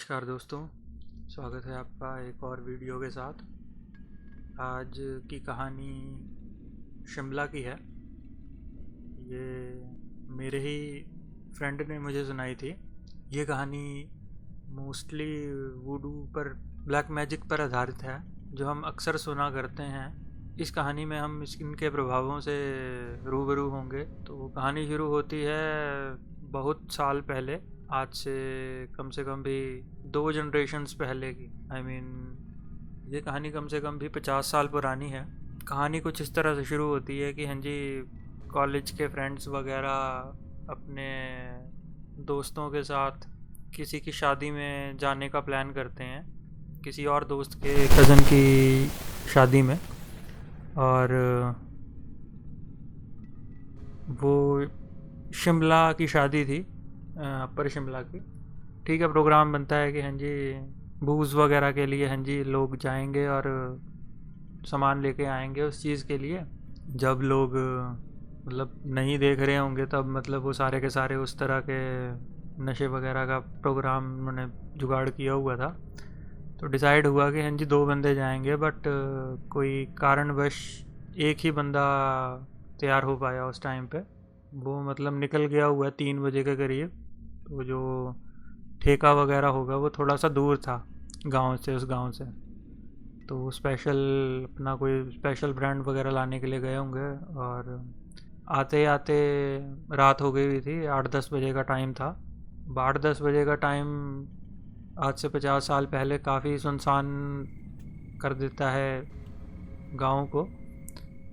नमस्कार दोस्तों, स्वागत है आपका एक और वीडियो के साथ। आज की कहानी शिमला की है। ये मेरे ही फ्रेंड ने मुझे सुनाई थी। ये कहानी मोस्टली वुडू पर, ब्लैक मैजिक पर आधारित है, जो हम अक्सर सुना करते हैं। इस कहानी में हम इनके प्रभावों से रूबरू होंगे। तो कहानी शुरू होती है बहुत साल पहले, आज से कम भी 2 जनरेशन्स पहले की। ये कहानी कम से कम भी 50 साल पुरानी है। कहानी कुछ इस तरह से शुरू होती है कि हाँ जी, कॉलेज के फ्रेंड्स वगैरह अपने दोस्तों के साथ किसी की शादी में जाने का प्लान करते हैं, किसी और दोस्त के कज़न की शादी में। और वो शिमला की शादी थी, अपर शिमला की। ठीक है, प्रोग्राम बनता है कि हाँ जी, बूज़ वगैरह के लिए हाँ जी लोग जाएंगे और सामान लेके आएंगे उस चीज़ के लिए। जब लोग मतलब नहीं देख रहे होंगे तब मतलब वो सारे के सारे उस तरह के नशे वगैरह का प्रोग्राम उन्होंने जुगाड़ किया हुआ था। तो डिसाइड हुआ कि हाँ जी 2 बंदे जाएंगे, बट कोई कारणवश एक ही बंदा तैयार हो पाया उस टाइम पे। वो मतलब निकल गया हुआ 3 बजे के करीब। तो जो ठेका वगैरह होगा वो थोड़ा सा दूर था गांव से, उस गांव से। तो वो स्पेशल अपना कोई स्पेशल ब्रांड वगैरह लाने के लिए गए होंगे। और आते आते रात हो गई हुई थी, 8-10 बजे का टाइम था। 8-10 बजे का टाइम आज से 50 साल पहले काफ़ी सुनसान कर देता है गाँव को।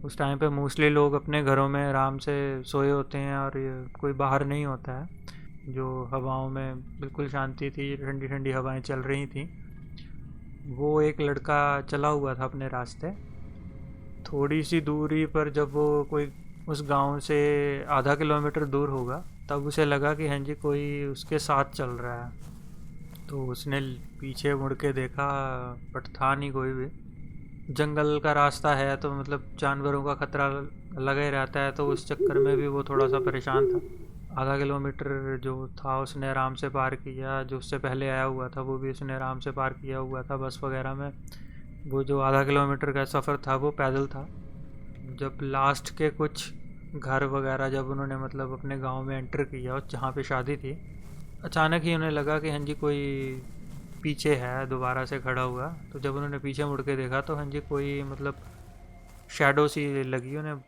उस टाइम पे मोस्टली लोग अपने घरों में आराम से सोए होते हैं और कोई बाहर नहीं होता है। जो हवाओं में बिल्कुल शांति थी, ठंडी ठंडी हवाएं चल रही थी। वो एक लड़का चला हुआ था अपने रास्ते। थोड़ी सी दूरी पर जब वो कोई उस गांव से आधा किलोमीटर दूर होगा, तब उसे लगा कि हाँ जी कोई उसके साथ चल रहा है। तो उसने पीछे मुड़ के देखा, बट था नहीं कोई भी। जंगल का रास्ता है तो मतलब जानवरों का खतरा लगा ही रहता है, तो उस चक्कर में भी वो थोड़ा सा परेशान था। आधा किलोमीटर जो था उसने आराम से पार किया। जो उससे पहले आया हुआ था वो भी उसने आराम से पार किया हुआ था बस वगैरह में। वो जो आधा किलोमीटर का सफ़र था वो पैदल था। जब लास्ट के कुछ घर वगैरह जब उन्होंने मतलब अपने गांव में एंटर किया जहाँ पे शादी थी, अचानक ही उन्हें लगा कि हाँ जी कोई पीछे है दोबारा से खड़ा हुआ। तो जब उन्होंने पीछे मुड़ के देखा तो हाँ जी कोई मतलब शैडो सी लगी उन्हें।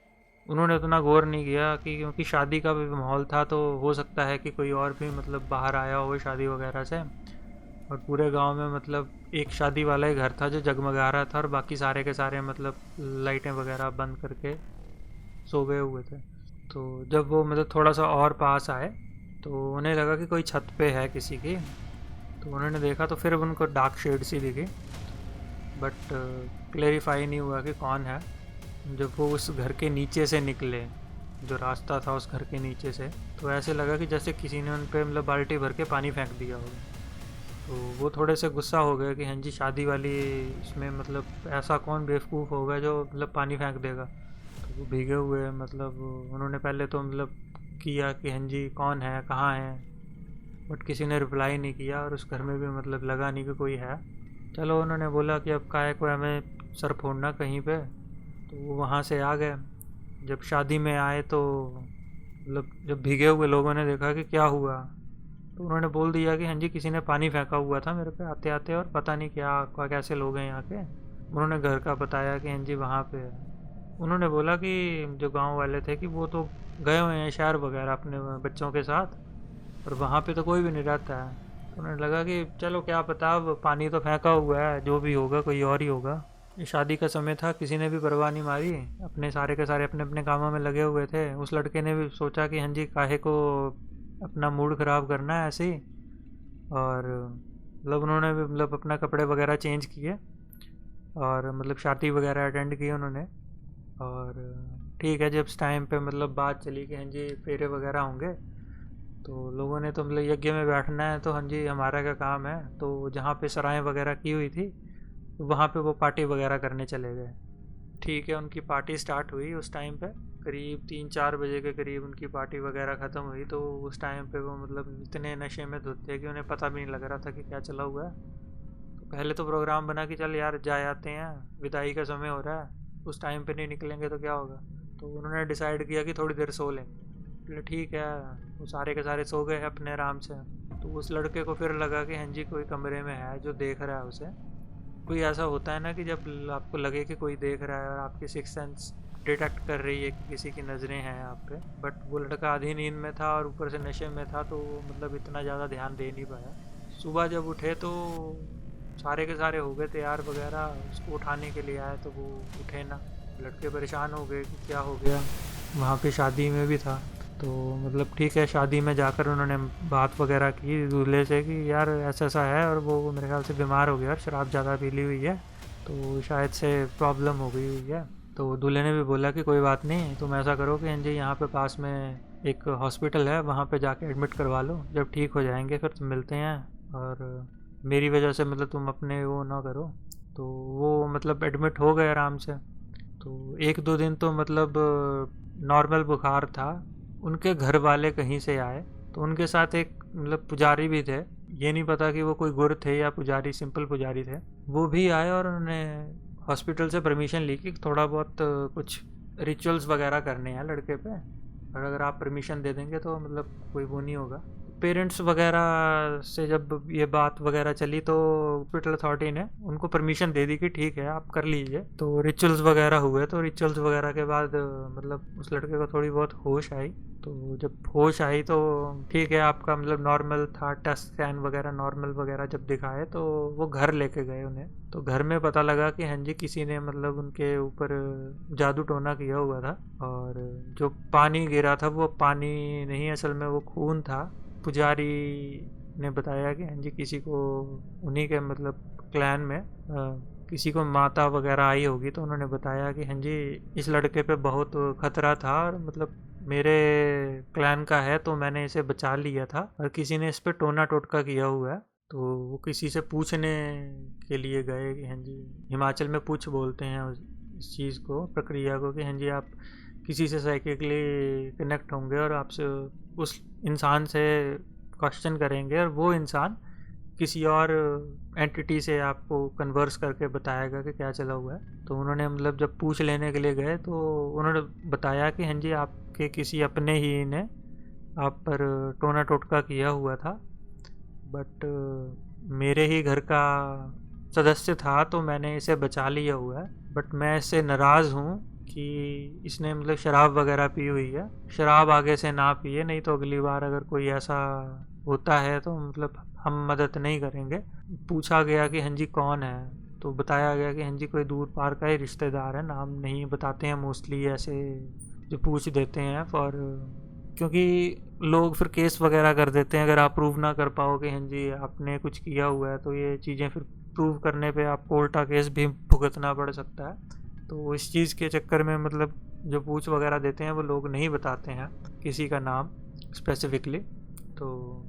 उन्होंने उतना गौर नहीं किया कि क्योंकि शादी का भी माहौल था, तो हो सकता है कि कोई और भी मतलब बाहर आया हो शादी वगैरह से। और पूरे गांव में मतलब एक शादी वाला ही घर था जो जगमगा रहा था, और बाकी सारे के सारे मतलब लाइटें वगैरह बंद करके सो गए हुए थे। तो जब वो मतलब थोड़ा सा और पास आए तो उन्हें लगा कि कोई छत पे है किसी की। तो उन्होंने देखा तो फिर उनको डार्क शेड सी दिखी, बट क्लेरिफाई नहीं हुआ कि कौन है। जब वो उस घर के नीचे से निकले, जो रास्ता था उस घर के नीचे से, तो ऐसे लगा कि जैसे किसी ने उन पे मतलब बाल्टी भर के पानी फेंक दिया हो। तो वो थोड़े से गुस्सा हो गए कि हाँ जी शादी वाली इसमें मतलब ऐसा कौन बेवकूफ़ होगा जो मतलब पानी फेंक देगा। तो वो भीगे हुए मतलब उन्होंने पहले तो मतलब किया कि हाँ जी कौन है, कहाँ है, बट किसी ने रिप्लाई नहीं किया। और उस घर में भी मतलब लगा नहीं कि कोई है। चलो उन्होंने बोला कि अब काहे को हमें सर फोड़ना कहीं पे। तो वो वहाँ से आ गए। जब शादी में आए तो मतलब जब भीगे हुए लोगों ने देखा कि क्या हुआ, तो उन्होंने बोल दिया कि हाँ जी किसी ने पानी फेंका हुआ था मेरे पे आते आते, और पता नहीं क्या कैसे लोग हैं यहाँ के। उन्होंने घर का बताया कि हाँ जी वहाँ पे है। उन्होंने बोला कि जो गांव वाले थे कि वो तो गए हुए हैं शहर वगैरह अपने बच्चों के साथ, और वहाँ पे तो कोई भी नहीं रहता है। तो उन्हें लगा कि चलो क्या पता, अब पानी तो फेंका हुआ है, जो भी होगा कोई और ही होगा। ये शादी का समय था, किसी ने भी परवाह नहीं मारी। अपने सारे के सारे अपने अपने कामों में लगे हुए थे। उस लड़के ने भी सोचा कि हाँ जी काहे को अपना मूड ख़राब करना है ऐसे ही। और मतलब उन्होंने भी मतलब अपना कपड़े वगैरह चेंज किए और मतलब शादी वगैरह अटेंड की उन्होंने। और ठीक है, जब इस टाइम पे मतलब बात चली कि हाँ जी फेरे वगैरह होंगे, तो लोगों ने तो मतलब यज्ञ में बैठना है तो हाँ जी हमारा क्या काम है। तो जहाँ पे सराय वगैरह की हुई थी वहाँ पे वो पार्टी वगैरह करने चले गए। ठीक है, उनकी पार्टी स्टार्ट हुई उस टाइम पे। करीब 3-4 बजे के करीब उनकी पार्टी वगैरह ख़त्म हुई, तो उस टाइम पे वो मतलब इतने नशे में धुत थे कि उन्हें पता भी नहीं लग रहा था कि क्या चला हुआ है। तो पहले तो प्रोग्राम बना कि चल यार जा आते हैं, विदाई का समय हो रहा है, उस टाइम पे नहीं निकलेंगे तो क्या होगा। तो उन्होंने डिसाइड किया कि थोड़ी देर सो लेंगे। बोले ठीक है। वो सारे के सारे सो गए अपने आराम से। तो उस लड़के को फिर लगा कि हाँ जी कोई कमरे में है जो देख रहा है उसे। कोई ऐसा होता है ना कि जब आपको लगे कि कोई देख रहा है और आपकी सिक्स सेंस डिटेक्ट कर रही है कि किसी की नज़रें हैं आप पे, बट वो लड़का आधी नींद में था और ऊपर से नशे में था, तो मतलब इतना ज़्यादा ध्यान दे नहीं पाया। सुबह जब उठे तो सारे के सारे हो गए तैयार वगैरह, उसको उठाने के लिए आए तो वो उठे ना। लड़के परेशान हो गए कि क्या हो गया, वहाँ पे शादी में भी था। तो मतलब ठीक है, शादी में जाकर उन्होंने बात वगैरह की दूल्हे से कि यार ऐसा ऐसा है, और वो मेरे ख्याल से बीमार हो गया और शराब ज़्यादा पी ली हुई है, तो शायद से प्रॉब्लम हो गई हुई है। तो दूल्हे ने भी बोला कि कोई बात नहीं, तुम ऐसा करो कि हाँ जी यहाँ पे पास में एक हॉस्पिटल है, वहाँ पे जाके एडमिट करवा लो, जब ठीक हो जाएंगे फिर तुम मिलते हैं, और मेरी वजह से मतलब तुम अपने वो ना करो। तो वो मतलब एडमिट हो गए आराम से। तो 1-2 दिन तो मतलब नॉर्मल बुखार था। उनके घर वाले कहीं से आए, तो उनके साथ एक मतलब पुजारी भी थे। ये नहीं पता कि वो कोई गुर थे या पुजारी, सिंपल पुजारी थे। वो भी आए और उन्होंने हॉस्पिटल से परमिशन ली कि थोड़ा बहुत कुछ रिचुअल्स वगैरह करने हैं लड़के पे, और अगर आप परमिशन दे देंगे तो मतलब कोई वो नहीं होगा। पेरेंट्स वगैरह से जब ये बात वगैरह चली तो हॉस्पिटल अथॉरिटी ने उनको परमिशन दे दी कि ठीक है आप कर लीजिए। तो रिचुअल्स वगैरह हुए, तो रिचुअल्स वगैरह के बाद मतलब उस लड़के को थोड़ी बहुत होश आई। तो जब होश आई तो ठीक है, आपका मतलब नॉर्मल था, टेस्ट स्कैन वगैरह नॉर्मल वगैरह जब दिखाए तो वो घर लेके गए उन्हें। तो घर में पता लगा कि हाँ जी किसी ने मतलब उनके ऊपर जादू टोना किया हुआ था, और जो पानी गिरा था वो पानी नहीं, असल में वो खून था। पुजारी ने बताया कि हाँ जी किसी को उन्हीं के मतलब क्लैन में किसी को माता वगैरह आई होगी, तो उन्होंने बताया कि हाँ जी इस लड़के पे बहुत खतरा था, और मतलब मेरे क्लैन का है तो मैंने इसे बचा लिया था, और किसी ने इस पे टोना टोटका किया हुआ है। तो वो किसी से पूछने के लिए गए कि हाँ जी, हिमाचल में पूछ बोलते हैं इस चीज़ को, प्रक्रिया को, कि हाँ जी आप किसी से साइकिकली कनेक्ट होंगे और आपसे उस इंसान से क्वेश्चन करेंगे, और वो इंसान किसी और एंटिटी से आपको कन्वर्स करके बताएगा कि क्या चला हुआ है। तो उन्होंने मतलब जब पूछ लेने के लिए गए तो उन्होंने बताया कि हाँ जी आपके किसी अपने ही ने आप पर टोना टोटका किया हुआ था, बट मेरे ही घर का सदस्य था तो मैंने इसे बचा लिया हुआ है, बट मैं इससे नाराज़ हूँ कि इसने मतलब शराब वगैरह पी हुई है। शराब आगे से ना पिए, नहीं तो अगली बार अगर कोई ऐसा होता है तो मतलब हम मदद नहीं करेंगे। पूछा गया कि हाँ जी कौन है, तो बताया गया कि हाँ जी कोई दूर पार का ही रिश्तेदार है, नाम नहीं बताते हैं मोस्टली, ऐसे जो पूछ देते हैं फॉर, क्योंकि लोग फिर केस वगैरह कर देते हैं अगर आप प्रूव ना कर पाओ कि हाँ जी आपने कुछ किया हुआ है, तो ये चीज़ें फिर प्रूव करने पे आपको उल्टा केस भी भुगतना पड़ सकता है। तो इस चीज़ के चक्कर में मतलब जो पूछ वगैरह देते हैं वो लोग नहीं बताते हैं किसी का नाम स्पेसिफिकली। तो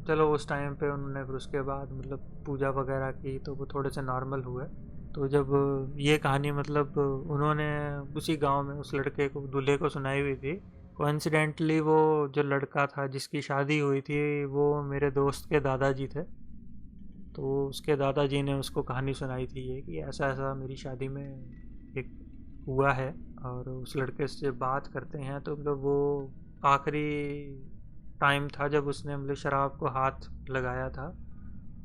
चलो उस टाइम पे उन्होंने फिर उसके बाद मतलब पूजा वगैरह की तो वो थोड़े से नॉर्मल हुए। तो जब ये कहानी मतलब उन्होंने उसी गांव में उस लड़के को, दूल्हे को सुनाई हुई थी, कोइंसिडेंटली वो जो लड़का था जिसकी शादी हुई थी वो मेरे दोस्त के दादाजी थे। तो उसके दादाजी ने उसको कहानी सुनाई थी ये कि ऐसा ऐसा मेरी शादी में एक हुआ है, और उस लड़के से बात करते हैं तो मतलब वो आखिरी टाइम था जब उसने मतलब शराब को हाथ लगाया था,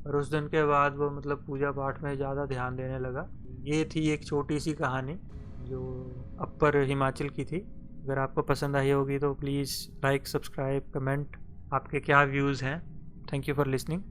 और उस दिन के बाद वो मतलब पूजा पाठ में ज़्यादा ध्यान देने लगा। ये थी एक छोटी सी कहानी जो अपर हिमाचल की थी। अगर आपको पसंद आई होगी तो प्लीज़ लाइक, सब्सक्राइब, कमेंट, आपके क्या व्यूज़ हैं। Thank you for listening.